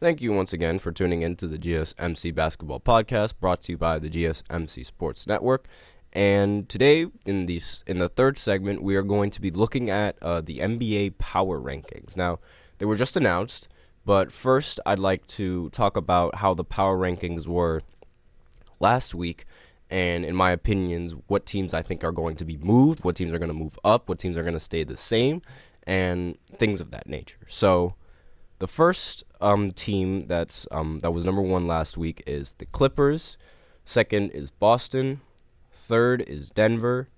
Thank you once again for tuning in to the GSMC Basketball Podcast, brought to you by the GSMC Sports Network. And today, in the third segment, we are going to be looking at the NBA Power Rankings. Now, they were just announced, but first, I'd like to talk about how the Power Rankings were last week, and in my opinions, what teams I think are going to be moved, what teams are going to move up, what teams are going to stay the same, and things of that nature. So, the first team that was number one last week is the Clippers. Second is Boston. Third is Denver.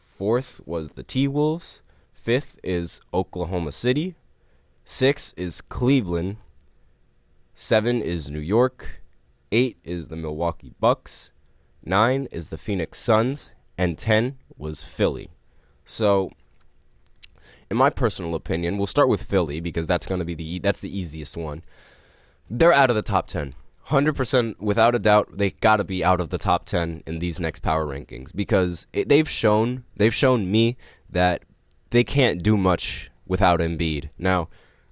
Fourth was the T-Wolves. Fifth is Oklahoma City. Sixth is Cleveland. 7 is New York. 8 is the Milwaukee Bucks. 9 is the Phoenix Suns. And 10 was Philly. So, in my personal opinion, we'll start with Philly because that's going to be the easiest one. They're out of the top 10. 100% without a doubt, they got to be out of the top 10 in these next power rankings because they've shown me that they can't do much without Embiid. Now,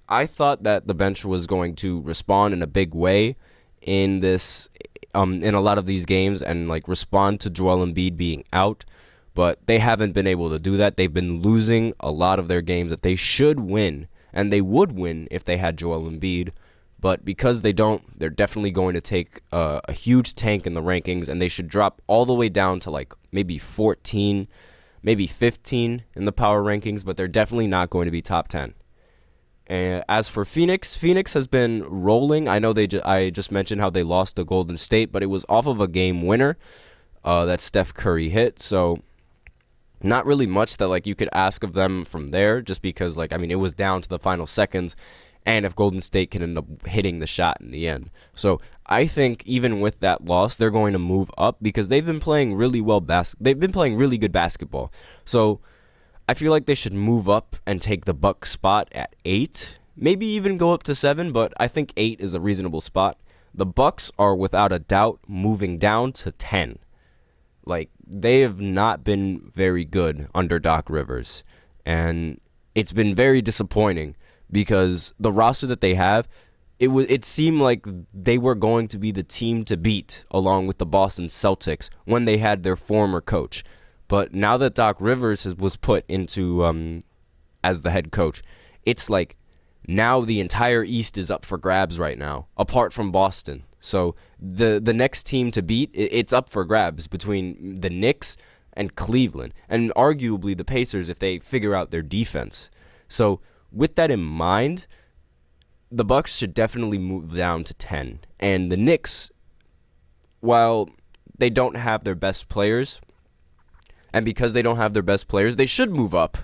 I thought that the bench was going to respond in a big way in a lot of these games and respond to Joel Embiid being out. But they haven't been able to do that. They've been losing a lot of their games that they should win, and they would win if they had Joel Embiid. But because they don't, they're definitely going to take a huge tank in the rankings, and they should drop all the way down to maybe 14, maybe 15 in the power rankings, but they're definitely not going to be top 10. And as for Phoenix has been rolling. I know I just mentioned how they lost to Golden State, but it was off of a game winner that Steph Curry hit, so not really much that you could ask of them from there, just because it was down to the final seconds, and if Golden State can end up hitting the shot in the end. So I think even with that loss, they're going to move up because they've been playing really well they've been playing really good basketball. So I feel like they should move up and take the Bucks spot at 8, maybe even go up to 7, but I think 8 is a reasonable spot. The Bucks are without a doubt moving down to 10. They have not been very good under Doc Rivers, and it's been very disappointing because the roster that they have, it seemed like they were going to be the team to beat along with the Boston Celtics when they had their former coach. But now that Doc Rivers was put into as the head coach, it's now the entire East is up for grabs right now, apart from Boston. So the next team to beat, it's up for grabs between the Knicks and Cleveland, and arguably the Pacers if they figure out their defense. So with that in mind, the Bucks should definitely move down to 10. And the Knicks, while they don't have their best players, and because they don't have their best players, they should move up.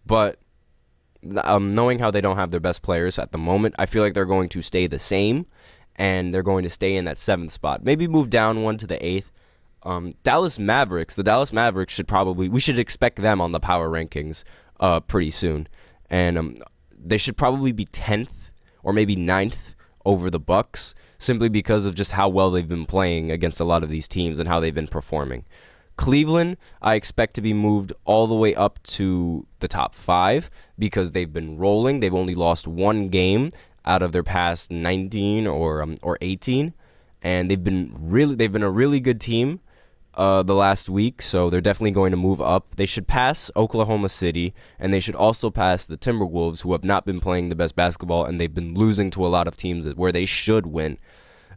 But knowing how they don't have their best players at the moment, I feel like they're going to stay the same. And they're going to stay in that 7th spot. Maybe move down one to the 8th. The Dallas Mavericks we should expect them on the power rankings pretty soon. And they should probably be 10th or maybe 9th over the Bucks, simply because of just how well they've been playing against a lot of these teams and how they've been performing. Cleveland, I expect to be moved all the way up to the top 5 because they've been rolling. They've only lost one game out of their past 19 or 18, and they've been a really good team the last week, so they're definitely going to move up. They should pass Oklahoma City, and they should also pass the Timberwolves, who have not been playing the best basketball, and they've been losing to a lot of teams where they should win,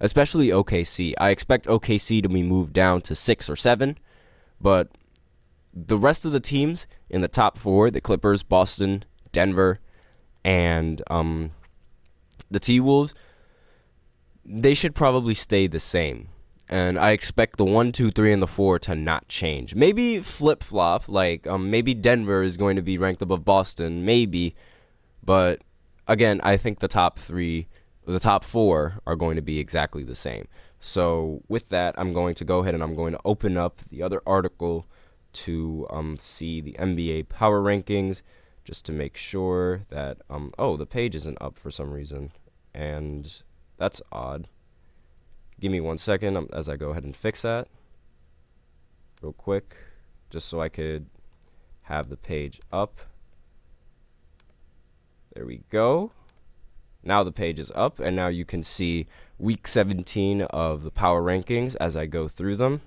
especially OKC. I expect OKC to be moved down to 6 or 7, but the rest of the teams in the top 4, the Clippers, Boston, Denver, and the T-Wolves, they should probably stay the same. And I expect the 1, 2, 3, and the 4 to not change. Maybe flip-flop, maybe Denver is going to be ranked above Boston, maybe. But, again, I think the top 4 are going to be exactly the same. So, with that, I'm going to go ahead and I'm going to open up the other article to see the NBA power rankings, just to make sure that, the page isn't up for some reason, and that's odd. Give me 1 second as I go ahead and fix that real quick, just so I could have the page up. There we go. Now the page is up, and now you can see week 17 of the power rankings as I go through them.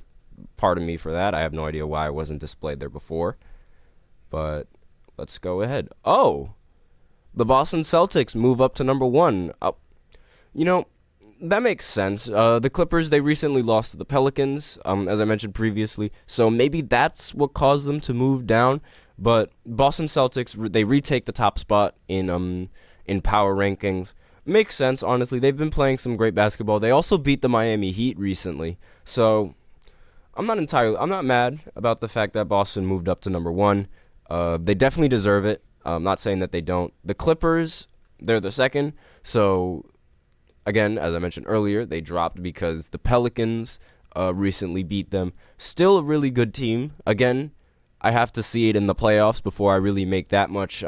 Pardon me for that. I have no idea why it wasn't displayed there before. But let's go ahead. Oh, the Boston Celtics move up to number 1. That makes sense. The Clippers, they recently lost to the Pelicans, as I mentioned previously. So maybe that's what caused them to move down. But Boston Celtics, they retake the top spot in power rankings. Makes sense, honestly. They've been playing some great basketball. They also beat the Miami Heat recently. So I'm not mad about the fact that Boston moved up to number 1. They definitely deserve it. I'm not saying that they don't. The Clippers, they're the second. So again, as I mentioned earlier, they dropped because the Pelicans recently beat them. Still a really good team. Again, I have to see it in the playoffs before I really make that much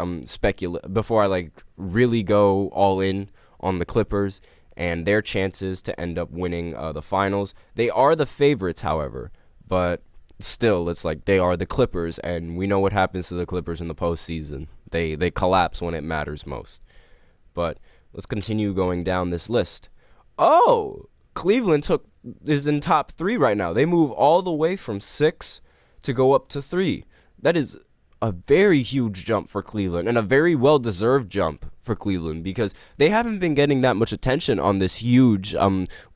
before I really go all in on the Clippers and their chances to end up winning the finals. They are the favorites, however, but still, it's like they are the Clippers, and we know what happens to the Clippers in the postseason. They collapse when it matters most. But let's continue going down this list. Oh, Cleveland is in top 3 right now. They move all the way from 6 to go up to 3. That is a very huge jump for Cleveland, and a very well-deserved jump for Cleveland, because they haven't been getting that much attention on this huge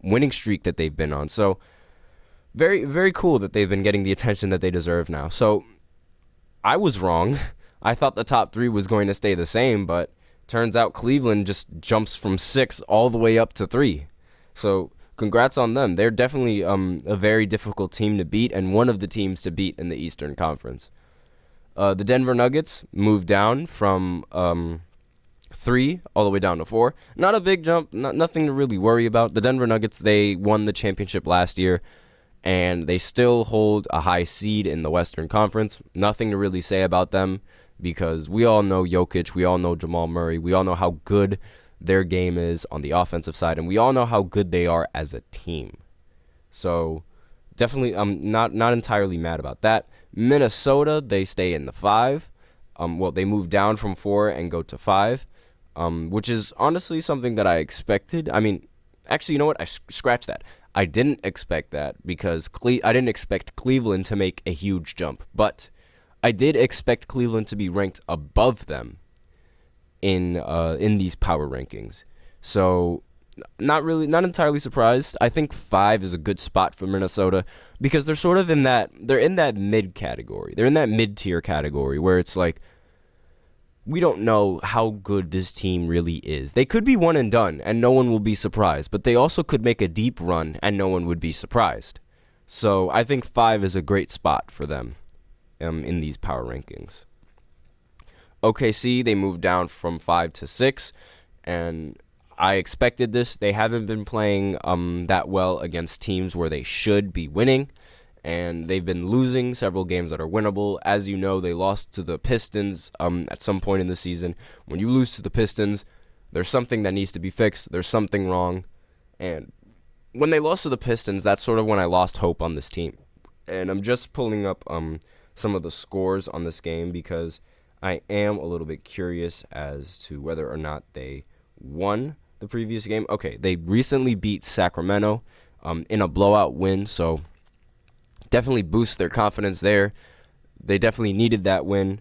winning streak that they've been on. So very, very cool that they've been getting the attention that they deserve now. So I was wrong. I thought the top 3 was going to stay the same, but turns out Cleveland just jumps from 6 all the way up to 3. So congrats on them. They're definitely a very difficult team to beat, and one of the teams to beat in the Eastern Conference. The Denver Nuggets moved down from 3 all the way down to 4. Not a big jump, nothing to really worry about. The Denver Nuggets, they won the championship last year, and they still hold a high seed in the Western Conference. Nothing to really say about them, because we all know Jokic, we all know Jamal Murray, we all know how good their game is on the offensive side, and we all know how good they are as a team. So definitely, I'm not entirely mad about that. Minnesota, they stay in the 5. They move down from 4 and go to 5, which is honestly something that I expected. I mean, actually, you know what? Scratch that. I didn't expect that, because I didn't expect Cleveland to make a huge jump, but I did expect Cleveland to be ranked above them in these power rankings. So not entirely surprised. I think 5 is a good spot for Minnesota, because they're sort of in that mid category. They're in that mid-tier category where it's like, we don't know how good this team really is. They could be one and done and no one will be surprised, but they also could make a deep run and no one would be surprised. So I think 5 is a great spot for them in these power rankings. OKC, they moved down from 5 to 6, and I expected this. They haven't been playing that well against teams where they should be winning, and they've been losing several games that are winnable. As you know, they lost to the Pistons at some point in the season. When you lose to the Pistons, there's something that needs to be fixed. There's something wrong. And when they lost to the Pistons, that's sort of when I lost hope on this team. And I'm just pulling up some of the scores on this game, because I am a little bit curious as to whether or not they won the previous game. Okay, they recently beat Sacramento in a blowout win, so definitely boosts their confidence there. They definitely needed that win,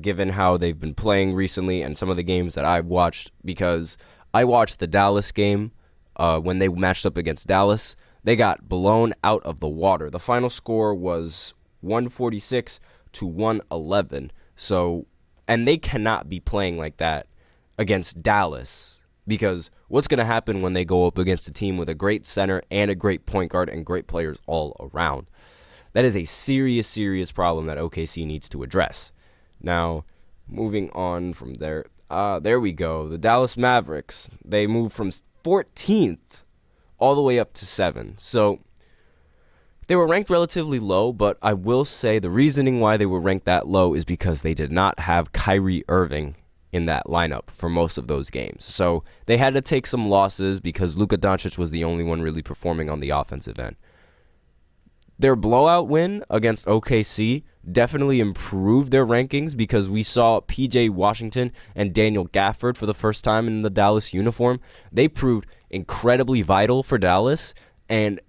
given how they've been playing recently and some of the games that I've watched, because I watched the Dallas game when they matched up against Dallas. They got blown out of the water. The final score was 146 to 111. So, and they cannot be playing like that against Dallas, because what's going to happen when they go up against a team with a great center and a great point guard and great players all around? That is a serious, serious problem that OKC needs to address. Now, moving on from there, there we go. The Dallas Mavericks, they moved from 14th all the way up to 7. So they were ranked relatively low, but I will say the reasoning why they were ranked that low is because they did not have Kyrie Irving in that lineup for most of those games. So they had to take some losses because Luka Doncic was the only one really performing on the offensive end. Their blowout win against OKC definitely improved their rankings because we saw PJ Washington and Daniel Gafford for the first time in the Dallas uniform. They proved incredibly vital for Dallas, and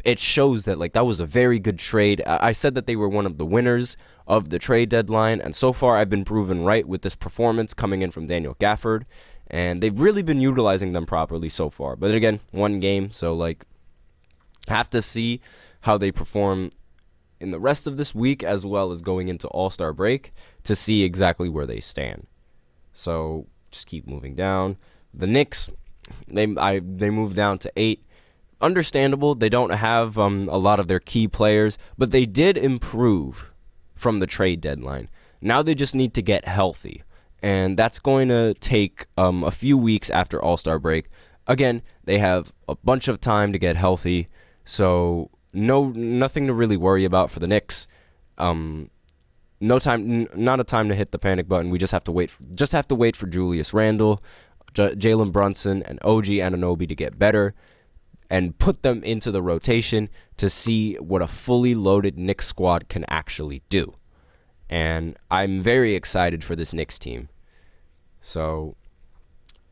it shows that that was a very good trade. I said that they were one of the winners of the trade deadline, and so far I've been proven right with this performance coming in from Daniel Gafford, and they've really been utilizing them properly so far. But again, one game, so have to see how they perform in the rest of this week as well as going into All-Star break to see exactly where they stand. So just keep moving down. The Knicks, they moved down to 8. Understandable, they don't have a lot of their key players, but they did improve from the trade deadline. Now they just need to get healthy, and that's going to take a few weeks after All-Star break. Again, they have a bunch of time to get healthy, so nothing to really worry about for the Knicks. Not a time to hit the panic button. We just have to wait for Julius Randle, Jalen Brunson, and OG Anunoby to get better and put them into the rotation to see what a fully loaded Knicks squad can actually do. And I'm very excited for this Knicks team. So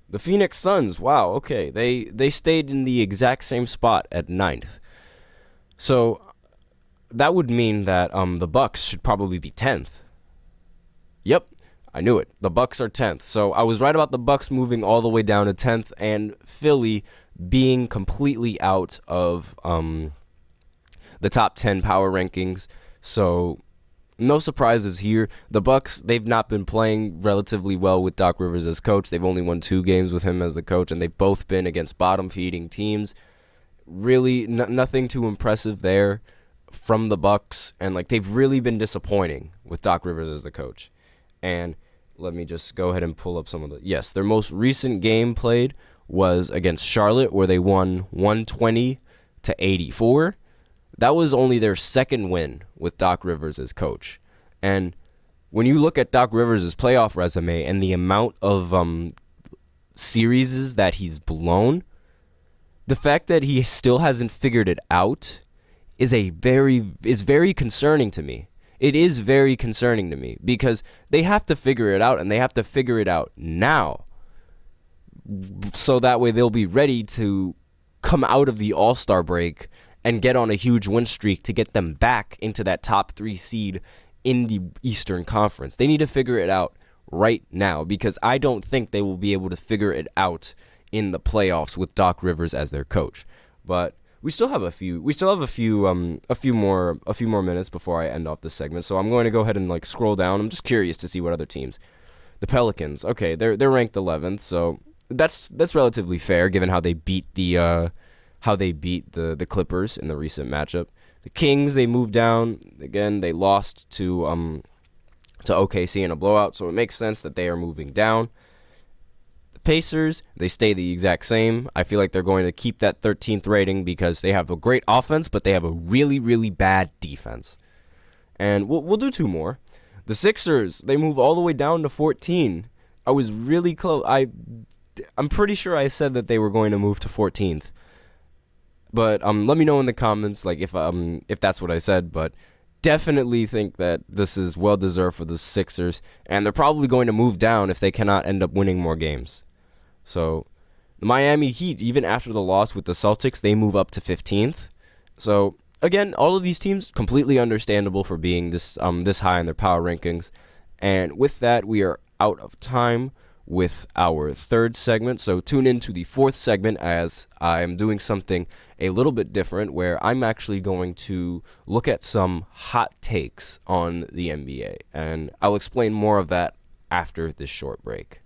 the Phoenix Suns, wow, okay, they stayed in the exact same spot at 9th. So that would mean that the Bucks should probably be 10th. Yep, I knew it. The Bucks are 10th. So I was right about the Bucks moving all the way down to 10th and Philly being completely out of the top 10 power rankings. So no surprises here. The Bucks, they've not been playing relatively well with Doc Rivers as coach. They've only won 2 games with him as the coach, and they've both been against bottom-feeding teams. Really, nothing too impressive there from the Bucks, and they've really been disappointing with Doc Rivers as the coach. And let me just go ahead and pull up some of yes, their most recent game played was against Charlotte, where they won 120-84. That was only their second win with Doc Rivers as coach. And when you look at Doc Rivers' playoff resume and the amount of series that he's blown, the fact that he still hasn't figured it out is very concerning to me. It is very concerning to me because they have to figure it out, and they have to figure it out now. So that way they'll be ready to come out of the All-Star break and get on a huge win streak to get them back into that top 3 seed in the Eastern Conference. They need to figure it out right now because I don't think they will be able to figure it out in the playoffs with Doc Rivers as their coach. But we still have a few more minutes before I end off this segment. So I'm going to go ahead and scroll down. I'm just curious to see what other teams. The Pelicans, okay, they're ranked 11th, so that's relatively fair given how they beat the Clippers in the recent matchup. The Kings, they moved down again. They lost to OKC in a blowout, so it makes sense that they are moving down. The Pacers, they stay the exact same. I feel like they're going to keep that 13th rating because they have a great offense, but they have a really, really bad defense. And we'll do 2 more. The Sixers, they move all the way down to 14. I was really close. I'm pretty sure I said that they were going to move to 14th. But let me know in the comments if that's what I said, but definitely think that this is well deserved for the Sixers, and they're probably going to move down if they cannot end up winning more games. So the Miami Heat, even after the loss with the Celtics, they move up to 15th. So again, all of these teams completely understandable for being this high in their power rankings. And with that, we are out of time with our 3rd segment. So tune in to the 4th segment as I'm doing something a little bit different where I'm actually going to look at some hot takes on the NBA. And I'll explain more of that after this short break.